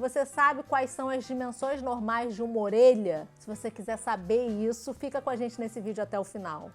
Você sabe quais são as dimensões normais de uma orelha? Se você quiser saber isso, fica com a gente nesse vídeo até o final.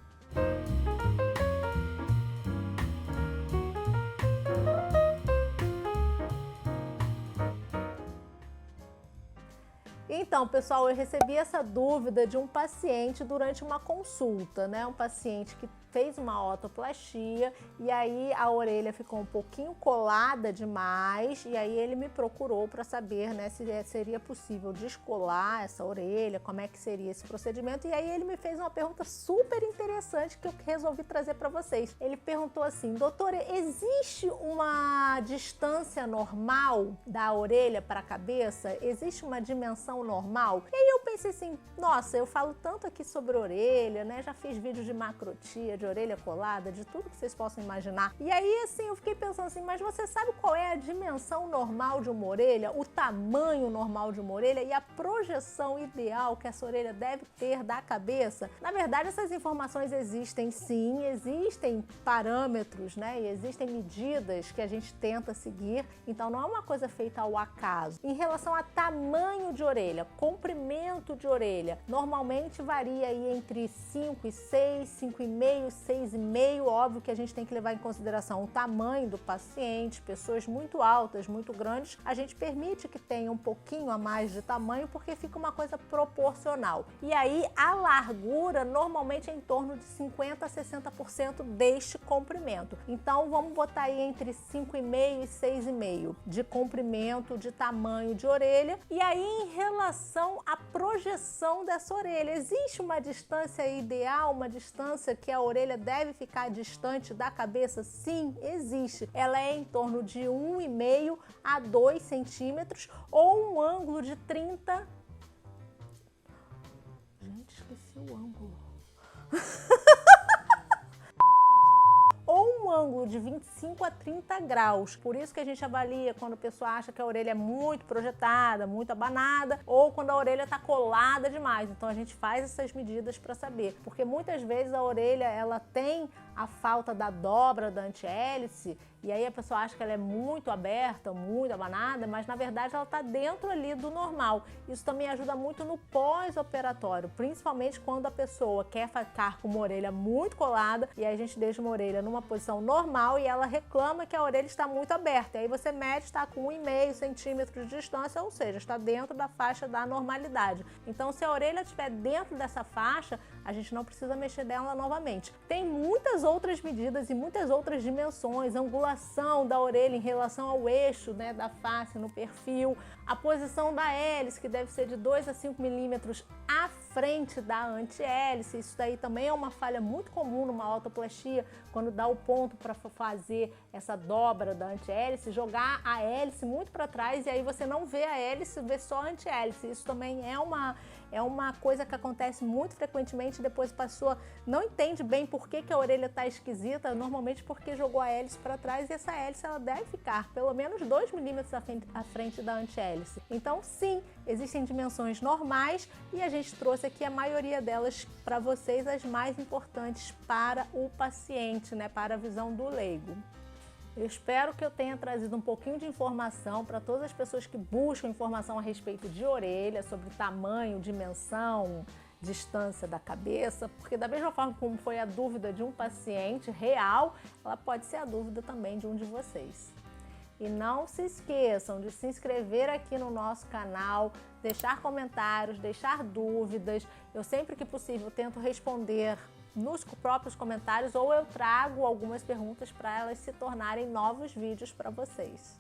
Então, pessoal, eu recebi essa dúvida de um paciente durante uma consulta, né? Um paciente que fez uma otoplastia e aí a orelha ficou um pouquinho colada demais e aí ele me procurou para saber, né, se seria possível descolar essa orelha, como é que seria esse procedimento. E aí ele me fez uma pergunta super interessante que eu resolvi trazer para vocês. Ele perguntou assim: doutora, existe uma distância normal da orelha para a cabeça? Existe uma dimensão normal? E aí eu pensei assim, nossa, eu falo tanto aqui sobre orelha, né? Já fiz vídeo de macrotia, de orelha colada, de tudo que vocês possam imaginar. E aí, assim, eu fiquei pensando assim, mas você sabe qual é a dimensão normal de uma orelha? O tamanho normal de uma orelha e a projeção ideal que essa orelha deve ter da cabeça? Na verdade, essas informações existem sim, existem parâmetros, né? E existem medidas que a gente tenta seguir, então não é uma coisa feita ao acaso. Em relação a tamanho de orelha, comprimento de orelha, normalmente varia aí entre 5 e 6, 5,5, 6,5, óbvio que a gente tem que levar em consideração o tamanho do paciente, pessoas muito altas, muito grandes, a gente permite que tenha um pouquinho a mais de tamanho porque fica uma coisa proporcional. E aí a largura normalmente é em torno de 50 a 60% deste comprimento. Então vamos botar aí entre 5,5 e 6,5 de comprimento, de tamanho de orelha. E aí em relação à projeção dessa orelha, existe uma distância ideal, uma distância que a orelha deve ficar distante da cabeça? Sim, existe. Ela é em torno de 1,5 a 2 centímetros ou um ângulo de 30... Gente, esqueci o ângulo. Ou um ângulo de 25 a 30 graus. Por isso que a gente avalia quando a pessoa acha que a orelha é muito projetada, muito abanada, ou quando a orelha está colada demais. Então a gente faz essas medidas para saber. Porque muitas vezes a orelha ela tem a falta da dobra da antihélice, e aí a pessoa acha que ela é muito aberta, muito abanada, mas na verdade ela está dentro ali do normal. Isso também ajuda muito no pós-operatório, principalmente quando a pessoa quer ficar com uma orelha muito colada, e aí a gente deixa uma orelha numa posição normal e ela reclama que a orelha está muito aberta. E aí você mede, está com 1,5 centímetros de distância, ou seja, está dentro da faixa da normalidade. Então, se a orelha estiver dentro dessa faixa, a gente não precisa mexer nela novamente. Tem muitas outras medidas e muitas outras dimensões, angulação da orelha em relação ao eixo, né, da face no perfil, a posição da hélice, que deve ser de 2 a 5 milímetros à frente da antihélice. Isso daí também é uma falha muito comum numa otoplastia, quando dá o ponto para fazer essa dobra da antihélice, jogar a hélice muito para trás e aí você não vê a hélice, vê só a antihélice. Isso também é uma coisa que acontece muito frequentemente, depois a pessoa não entende bem por que a orelha está esquisita, normalmente porque jogou a hélice para trás e essa hélice ela deve ficar pelo menos 2 milímetros à frente da antihélice. Então sim, existem dimensões normais e a gente trouxe aqui a maioria delas para vocês, as mais importantes para o paciente, né, para a visão do leigo. Eu espero que eu tenha trazido um pouquinho de informação para todas as pessoas que buscam informação a respeito de orelha, sobre tamanho, dimensão, distância da cabeça, porque da mesma forma como foi a dúvida de um paciente real, ela pode ser a dúvida também de um de vocês. E não se esqueçam de se inscrever aqui no nosso canal, deixar comentários, deixar dúvidas. Eu sempre que possível tento responder nos próprios comentários ou eu trago algumas perguntas para elas se tornarem novos vídeos para vocês.